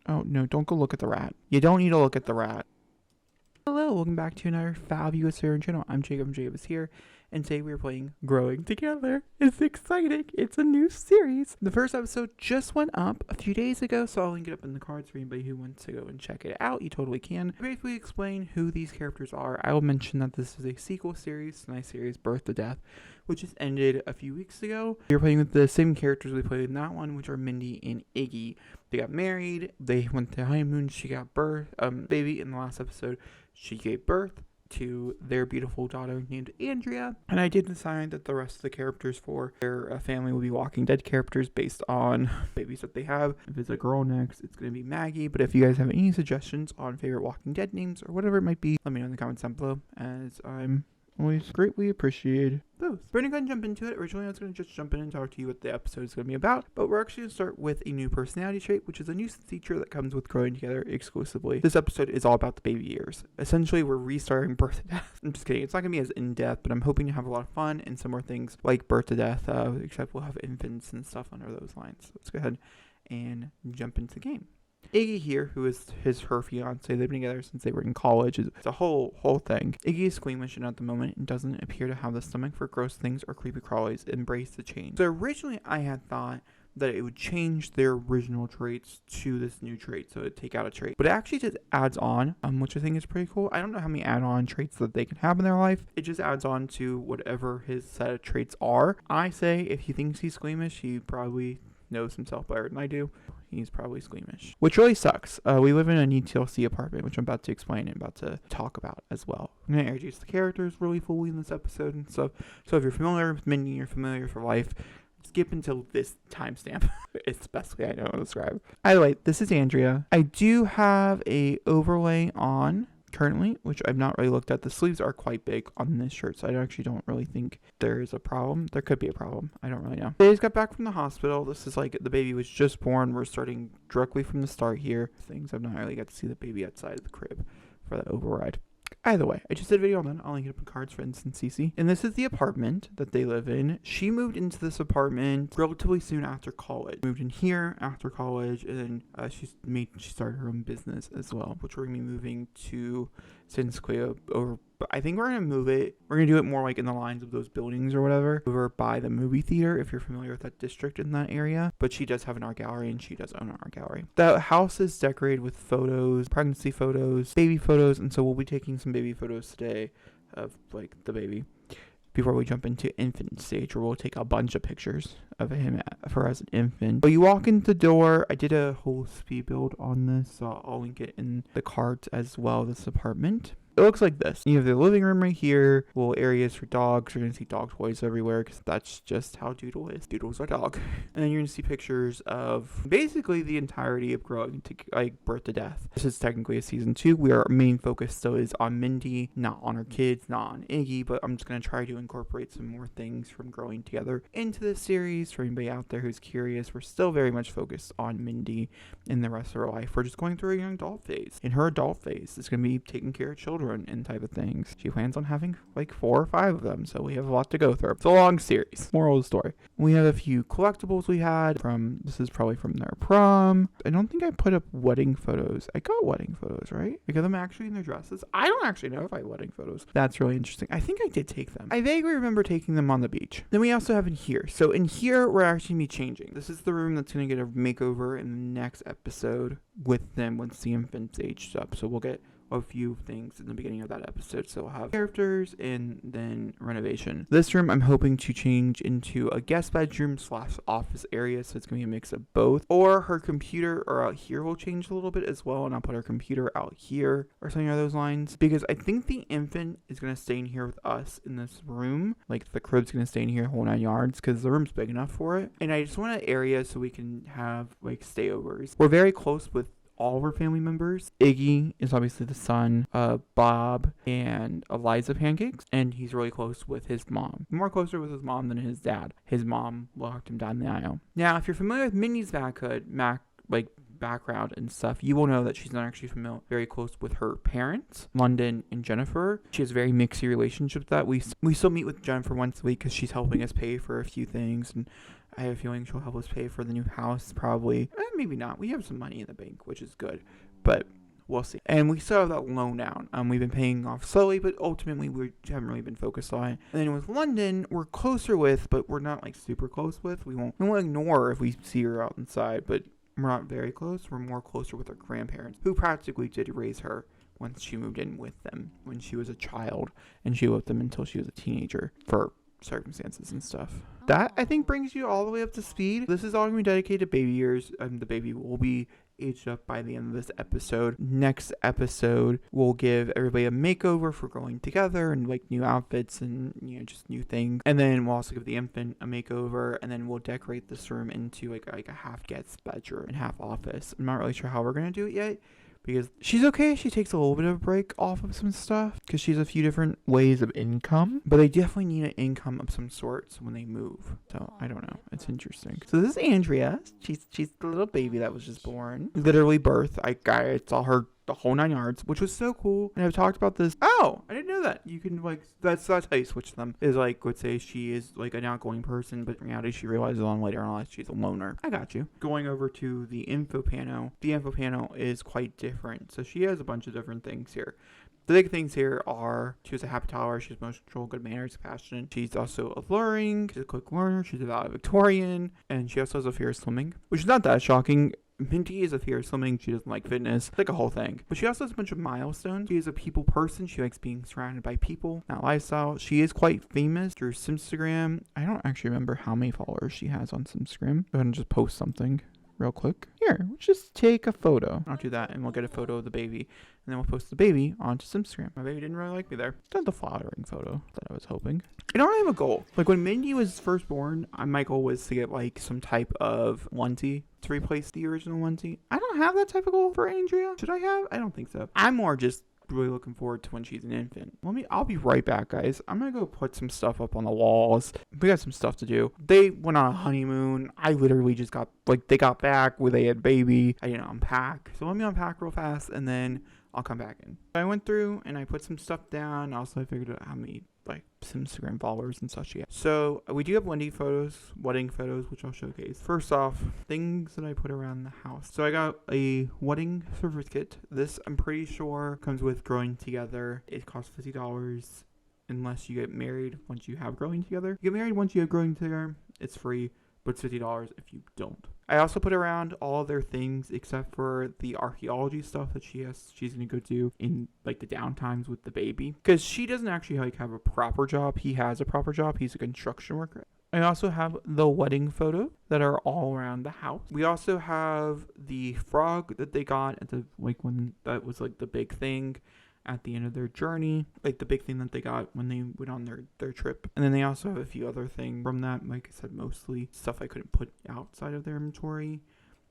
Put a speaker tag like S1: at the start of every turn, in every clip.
S1: Oh, no, don't go look at the rat. You don't need to look at the rat. Hello, welcome back to another fabulous series channel. I'm contact.jacobishere, and today we are playing Growing Together. It's exciting. It's a new series. The first episode just went up a few days ago, so I'll link it up in the cards for anybody who wants to go and check it out. You totally can. I basically explain who these characters are. I will mention that this is a sequel series to my series Birth to Death, which just ended a few weeks ago. We're playing with the same characters we played in that one, which are Mindy and Iggy. They got married, they went to honeymoon, she got baby in the last episode. She gave birth to their beautiful daughter named Andrea. And I did decide that the rest of the characters for their family will be Walking Dead characters based on babies that they have. If it's a girl next, it's going to be Maggie. But if you guys have any suggestions on favorite Walking Dead names or whatever it might be, let me know in the comments down below, as I'm always greatly appreciate those. We're going to go and jump into it. Originally, I was going to just jump in and talk to you what the episode is going to be about, but we're actually going to start with a new personality trait, which is a new feature that comes with Growing Together exclusively. This episode is all about the baby years. Essentially, we're restarting Birth to Death. I'm just kidding. It's not going to be as in-depth, but I'm hoping to have a lot of fun and some more things like Birth to Death, except we'll have infants and stuff under those lines. So let's go ahead and jump into the game. Iggy here, who is her fiance, they've been together since they were in college. It's a whole thing. Iggy is squeamish at the moment and doesn't appear to have the stomach for gross things or creepy crawlies. Embrace the change. So originally I had thought that it would change their original traits to this new trait, so it'd take out a trait. But it actually just adds on, which I think is pretty cool. I don't know how many add-on traits that they can have in their life. It just adds on to whatever his set of traits are. I say if he thinks he's squeamish, he probably knows himself better than I do. He's probably squeamish, which really sucks. We live in a neat TLC apartment, which I'm about to explain and about to talk about as well. I'm going to introduce the characters really fully in this episode and stuff. So if you're familiar with Mindy, you're familiar for life, skip until this timestamp. It's the best way I know how to describe. Either way, this is Andrea. I do have a overlay on currently, which I've not really looked at. The sleeves are quite big on this shirt, so I actually don't really think there is a problem. There could be a problem. I don't really know. They just got back from the hospital. This is like the baby was just born. We're starting directly from the start here. Things I've not really got to see the baby outside of the crib for that override. Either way, I just did a video on that. I'll link it up in cards for instance, CC. And this is the apartment that they live in. She moved into this apartment relatively soon after college. Moved in here after college, and then she started her own business as well, which we're gonna be moving to San Sequoia over. I think we're gonna move it. We're gonna do it more like in the lines of those buildings or whatever, over by the movie theater, if you're familiar with that district in that area. But she does have an art gallery, and she does own an art gallery. The house is decorated with photos, pregnancy photos, baby photos, and so we'll be taking some baby photos today of like the baby before we jump into infant stage, where we'll take a bunch of pictures of him for as an infant. But you walk in the door. I did a whole speed build on this, so I'll link it in the cards as well. This apartment. It looks like this. You have the living room right here, little areas for dogs. You're going to see dog toys everywhere because that's just how Doodle is. Doodle's our dog. And then you're going to see pictures of basically the entirety of Growing to like Birth to Death. This is technically a season 2. Our main focus still is on Mindy, not on her kids, not on Iggy, but I'm just going to try to incorporate some more things from Growing Together into this series. For anybody out there who's curious, we're still very much focused on Mindy in the rest of her life. We're just going through a young adult phase. In her adult phase, it's going to be taking care of children and type of things. She plans on having like 4 or 5 of them, so we have a lot to go through. It's a long series. Moral of the story. We have a few collectibles we had from, this is probably from their prom. I don't think I put up wedding photos. I got wedding photos, right? Because I'm actually in their dresses. I don't actually know if I had wedding photos. That's really interesting. I think I did take them. I vaguely remember taking them on the beach. Then we also have in here. So in here, we're actually going to be changing. This is the room that's going to get a makeover in the next episode with them once the infant's aged up. So we'll get a few things in the beginning of that episode. So we'll have characters and then renovation. This room I'm hoping to change into a guest bedroom / office area, so it's gonna be a mix of both. Or her computer or out here will change a little bit as well, and I'll put her computer out here or something along those lines, because I think the infant is gonna stay in here with us in this room. Like the crib's gonna stay in here whole 9 yards because the room's big enough for it. And I just want an area so we can have like stayovers. We're very close with all of her family members. Iggy is obviously the son, Bob and Eliza Pancakes, and he's really close with his mom. More closer with his mom than his dad. His mom locked him down the aisle. Now, if you're familiar with Mindy's background and stuff, you will know that she's not actually very close with her parents, London and Jennifer. She has a very mixy relationship with that. We still meet with Jennifer once a week because she's helping us pay for a few things, and I have a feeling she'll help us pay for the new house, probably. Maybe not. We have some money in the bank, which is good. But we'll see. And we still have that loan down. We've been paying off slowly, but ultimately we haven't really been focused on it. And then with London, we're closer with, but we're not like super close with. We won't ignore her if we see her out inside, but we're not very close. We're more closer with our grandparents, who practically did raise her once she moved in with them when she was a child, and she lived with them until she was a teenager for circumstances and stuff. That, I think, brings you all the way up to speed. This is all going to be dedicated to baby years. The baby will be aged up by the end of this episode. Next episode, we'll give everybody a makeover for growing together and like new outfits and, you know, just new things. And then we'll also give the infant a makeover, and then we'll decorate this room into like a half guest bedroom and half office. I'm not really sure how we're going to do it yet, because she's okay. She takes a little bit of a break off of some stuff because she's a few different ways of income, but they definitely need an income of some sort when they move. So I don't know. It's interesting. So this is Andrea. She's the little baby that was just born. Literally birth. I saw her the whole 9 yards, which was so cool. And I've talked about this. Oh, I didn't know that. You can like, that's how you switch them. Is like, let's say she is like an outgoing person, but in reality she realizes on later on she's a loner. I got you. Going over to the info panel. The info panel is quite different. So she has a bunch of different things here. The big things here are she was a happy toddler, she's emotional, good manners, passionate. She's also alluring, she's a quick learner, she's a valedictorian, and she also has a fear of swimming, which is not that shocking. Minty is a fear of swimming. She doesn't like fitness. It's like a whole thing. But she also has a bunch of milestones. She is a people person. She likes being surrounded by people, that lifestyle. She is quite famous through Simstagram. I don't actually remember how many followers she has on Simstagram. Go ahead and just post something real quick. Here, let's just take a photo. I'll do that, and we'll get a photo of the baby, and then we'll post the baby onto Simstagram. My baby didn't really like me there. It's not the flattering photo that I was hoping. I don't really have a goal. Like when Mindy was first born, my goal was to get like some type of onesie to replace the original onesie. I don't have that type of goal for Andrea. Should I have? I don't think so. I'm more just really looking forward to when she's an infant. I'll be right back, guys. I'm gonna go put some stuff up on the walls. We got some stuff to do. They went on a honeymoon. I literally just they got back where they had baby. I didn't unpack. So let me unpack real fast and then I'll come back in. I went through and I put some stuff down. Also, I figured out how many like Instagram followers and such yet. So we do have wedding photos, which I'll showcase. First off, things that I put around the house. So I got a wedding certificate. This, I'm pretty sure, comes with growing together. It costs $50 unless you get married once you have growing together. You get married once you have growing together, it's free, but it's $50 if you don't. I also put around all their things except for the archaeology stuff that she's gonna go do in like the downtimes with the baby, because she doesn't actually like have a proper job. He has a proper job. He's a construction worker. I also have the wedding photo that are all around the house. We also have the frog that they got at the when that was like the big thing at the end of their journey, like the big thing that they got when they went on their trip. And then they also have a few other things from that. Like I said, mostly stuff I couldn't put outside of their inventory.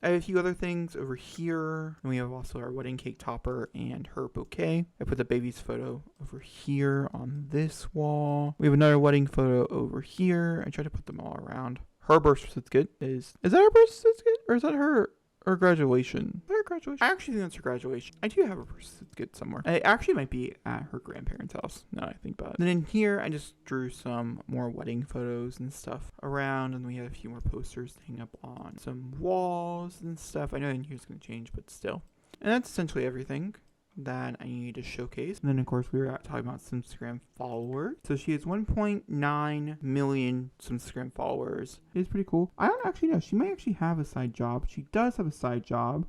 S1: I have a few other things over here. And we have also our wedding cake topper and her bouquet. I put the baby's photo over here on this wall. We have another wedding photo over here. I try to put them all around. Her birth certificate is that her birth certificate or is that her graduation? Her graduation? I actually think that's her graduation. I do have a birth certificate somewhere. It actually might be at her grandparents' house, now that I think about it. Then in here, I just drew some more wedding photos and stuff around, and we have a few more posters to hang up on some walls and stuff. I know in here's going to change, but still. And that's essentially everything that I need to showcase. And then of course we were talking about some Instagram followers. So she has 1.9 million Instagram followers. It's pretty cool. I don't actually know. She might actually have a side job. She does have a side job.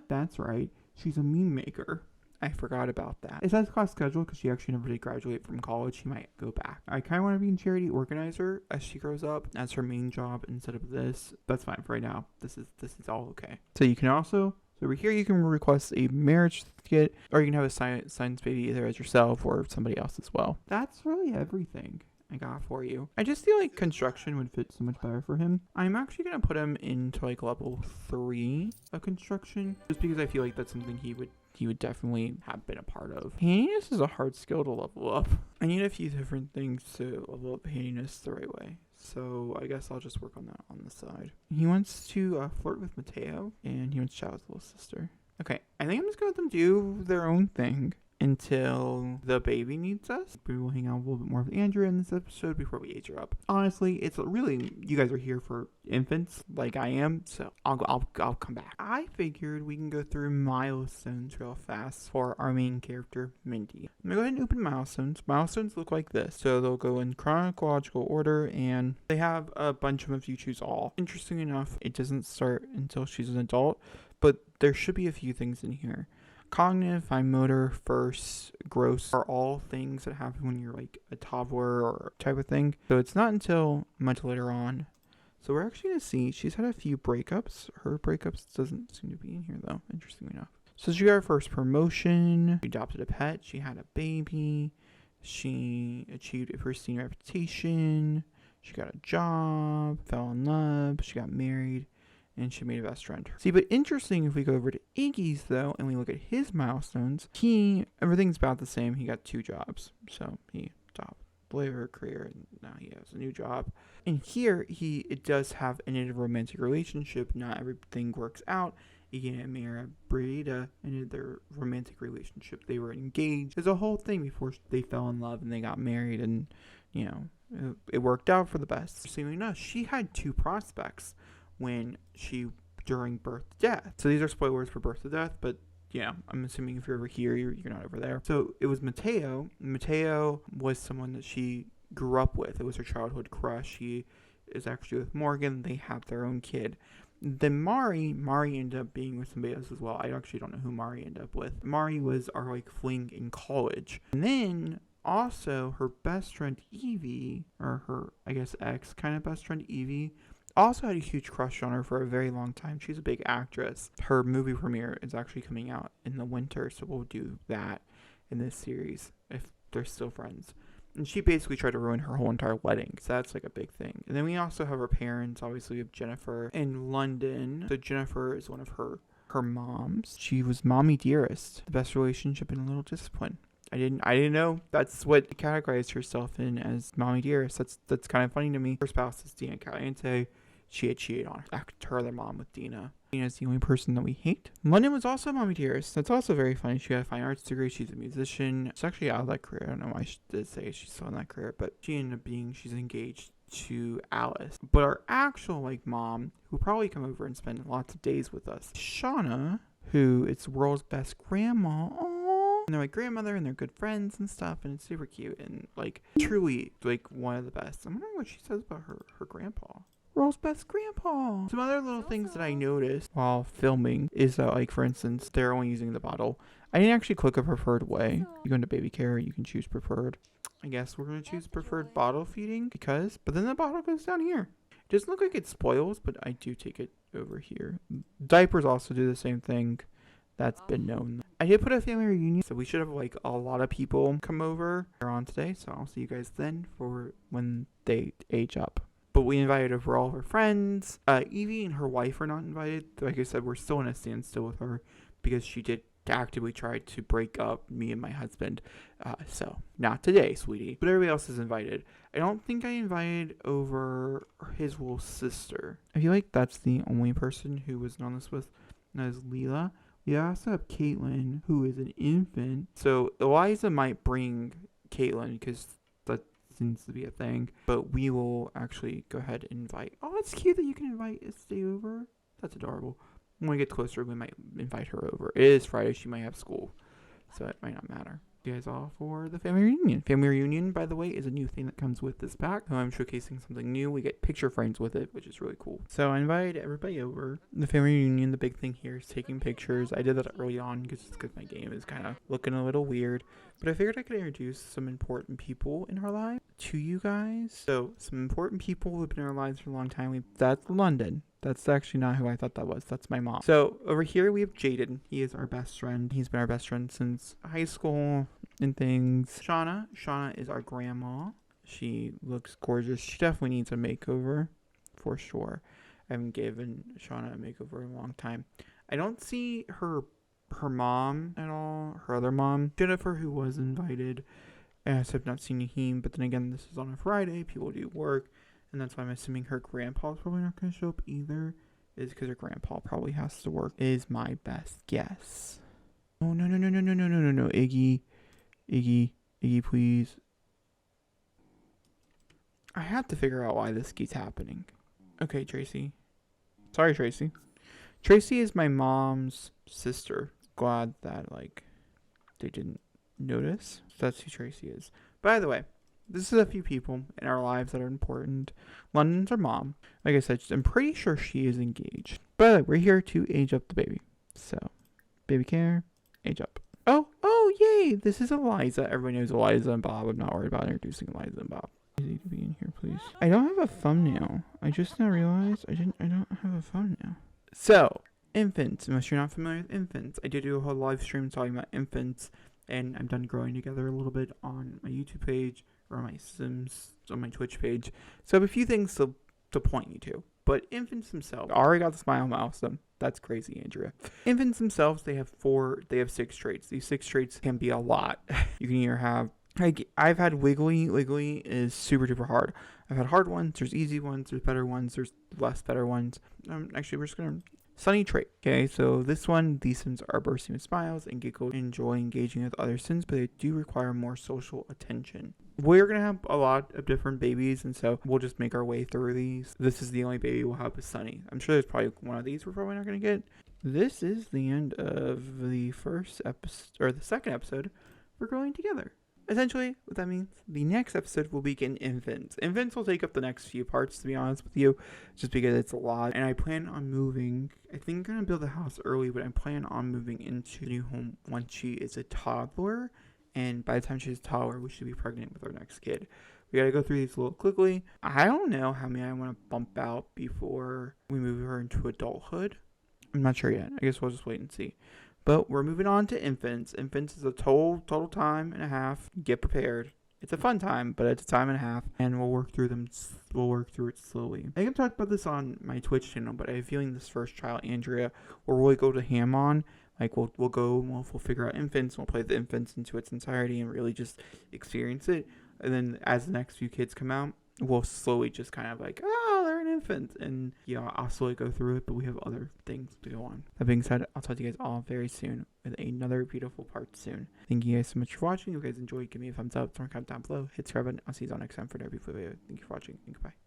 S1: That's right. She's a meme maker. I forgot about that. It says class schedule because she actually never did graduate from college. She might go back. I kind of want to be a charity organizer as she grows up. As her main job instead of this. That's fine for right now. This is all okay. So you can also over here, you can request a marriage certificate, or you can have a science baby either as yourself or somebody else as well. That's really everything I got for you. I just feel like construction would fit so much better for him. I'm actually going to put him into like level 3 of construction, just because I feel like that's something he would definitely have been a part of. Handiness is a hard skill to level up. I need a few different things to level up handiness the right way. So I guess I'll just work on that on the side. He wants to flirt with Mateo, and he wants to chat with his little sister. Okay, I think I'm just going to let them do their own thing. until the baby needs us. We will hang out a little bit more with Andrea in this episode before we age her up. Honestly, it's really, you guys are here for infants like I am, so I'll come back. I figured we can go through milestones real fast for our main character, Mindy. I'm gonna go ahead and open milestones. Milestones look like this. So they'll go in chronological order, and they have a bunch of them if you choose all. Interesting enough, it doesn't start until she's an adult, but there should be a few things in here. Cognitive, fine motor, first, gross are all things that happen when you're like a toddler or type of thing. So it's not until much later on. So we're actually going to see she's had a few breakups. Her breakups doesn't seem to be in here though, interestingly enough. So she got her first promotion. She adopted a pet. She had a baby. She achieved a pristine reputation. She got a job, fell in love. She got married. And she made a best friend. See, but interesting if we go over to Iggy's though, and we look at his milestones, everything's about the same. He got 2 jobs. So he stopped labor career and now he has a new job. And here it does have an ended romantic relationship. Not everything works out. Iggy and Breda ended their romantic relationship. They were engaged. There's a whole thing before they fell in love and they got married, and you know, it worked out for the best. Interestingly enough, she had 2 prospects during birth to death. So these are spoilers for birth to death, but yeah, I'm assuming if you're over here, you're not over there. So it was Mateo. Mateo was someone that she grew up with. It was her childhood crush. She is actually with Morgan. They have their own kid. Then Mari ended up being with somebody else as well. I actually don't know who Mari ended up with. Mari was our like fling in college. And then also her best friend Evie, or her, I guess, ex kind of best friend Evie, also had a huge crush on her for a very long time. She's a big actress. Her movie premiere is actually coming out in the winter, so we'll do that in this series if they're still friends. And she basically tried to ruin her whole entire wedding, so that's like a big thing. And then we also have her parents. Obviously we have Jennifer in London. So Jennifer is one of her moms. She was mommy dearest. The best relationship in a little discipline. I didn't know that's what categorized herself in as mommy dearest. That's kind of funny to me. Her spouse is Dina Caliente. She had cheated on her other mom with Dina. Dina's the only person that we hate. London was also mommy dearest. That's also very funny. She got a fine arts degree. She's a musician. She's actually out of that career. I don't know why she did say she's still in that career, but she ended up she's engaged to Alice. But our actual like mom, who probably come over and spend lots of days with us, Shauna, who is the world's best grandma. And they're my grandmother and they're good friends and stuff, and it's super cute and like truly like one of the best. I'm wondering what she says about her grandpa. World's best grandpa. Some other little things that I noticed while filming is that, like, for instance, they're only using the bottle. I didn't actually click a preferred way. You go into baby care, you can choose preferred. I guess we're going to choose preferred bottle feeding but then the bottle goes down here. It doesn't look like it spoils, but I do take it over here. Diapers also do the same thing. That's been known. I did put a family reunion, so we should have like a lot of people come over on today. So I'll see you guys then for when they age up. But we invited over all of her friends. Evie and her wife are not invited. Like I said, we're still in a standstill with her because she did actively try to break up me and my husband. So not today, sweetie. But everybody else is invited. I don't think I invited over his little sister. I feel like that's the only person who was on this with. And that is Leela. We also have Caitlin, who is an infant. So Eliza might bring Caitlin because that seems to be a thing. But we will actually go ahead and invite. Oh, it's cute that you can invite a stay over. That's adorable. When we get closer, we might invite her over. It is Friday. She might have school. So it might not matter. You guys all for the family reunion. Family reunion, by the way, is a new thing that comes with this pack. So I'm showcasing something new. We get picture frames with it, which is really cool. So I invited everybody over. The family reunion, the big thing here is taking pictures. I did that early on because my game is kind of looking a little weird. But I figured I could introduce some important people in our lives to you guys. So some important people who have been in our lives for a long time. That's London. That's actually not who I thought that was. That's my mom. So over here we have Jaden. He is our best friend. He's been our best friend since high school and things. Shauna is our grandma. She looks gorgeous. She definitely needs a makeover for sure. I haven't given Shauna a makeover in a long time. I don't see her mom at all. Her other mom, Jennifer, who was invited. I have not seen him, but then again, this is on a Friday. People do work. And that's why I'm assuming her grandpa's probably not going to show up either. Is because her grandpa probably has to work. Is my best guess. Oh, no, Iggy. Iggy, please. I have to figure out why this keeps happening. Okay, Tracy. Sorry, Tracy. Tracy is my mom's sister. Glad that, like, they didn't notice. That's who Tracy is. By the way, this is a few people in our lives that are important. London's our mom. Like I said, I'm pretty sure she is engaged. But we're here to age up the baby. So, baby care, age up. Oh, yay! This is Eliza. Everybody knows Eliza and Bob. I'm not worried about introducing Eliza and Bob. Easy to be in here, please. I don't have a thumbnail. I just now realized I don't have a thumbnail. So, infants. Unless you're not familiar with infants, I did do a whole live stream talking about infants, and I'm done growing together a little bit on my YouTube page or on my Twitch page. So I have a few things to point you to. But infants themselves, I already got the smile mouse. So that's crazy, Andrea. Infants themselves, they have 6 traits. These 6 traits can be a lot. You can either have, I've had wiggly. Wiggly is super duper hard. I've had hard ones. There's easy ones. There's better ones. There's less better ones. Actually, we're just gonna sunny trait. Okay, so this one, these Sims are bursting with smiles and giggles, enjoy engaging with other Sims, but they do require more social attention. We're going to have a lot of different babies, and so we'll just make our way through these. This is the only baby we'll have with Sunny. I'm sure there's probably one of these we're probably not going to get. This is the end of the first episode, or the second episode for Growing Together. Essentially, what that means, the next episode will begin infants. Infants will take up the next few parts, to be honest with you, just because it's a lot. And I plan on moving, I think I'm going to build a house early, but I plan on moving into a new home once she is a toddler. And by the time she's a toddler, we should be pregnant with our next kid. We got to go through these a little quickly. I don't know how many I want to bump out before we move her into adulthood. I'm not sure yet. I guess we'll just wait and see. But we're moving on to infants. Infants is a total time and a half. Get prepared. It's a fun time, but it's a time and a half, and we'll work through them. We'll work through it slowly. I think I've talked about this on my Twitch channel, but I have a feeling this first child, Andrea, will really go to ham on. Like we'll go and we'll figure out infants. We'll play the infants into its entirety and really just experience it. And then as the next few kids come out, we'll slowly just kind of like, oh, they're an infant. And, I'll slowly go through it, but we have other things to go on. That being said, I'll talk to you guys all very soon with another beautiful part soon. Thank you guys so much for watching. If you guys enjoyed, give me a thumbs up, comment down below, hit subscribe button. I'll see you all next time for another beautiful video. Thank you for watching, and goodbye.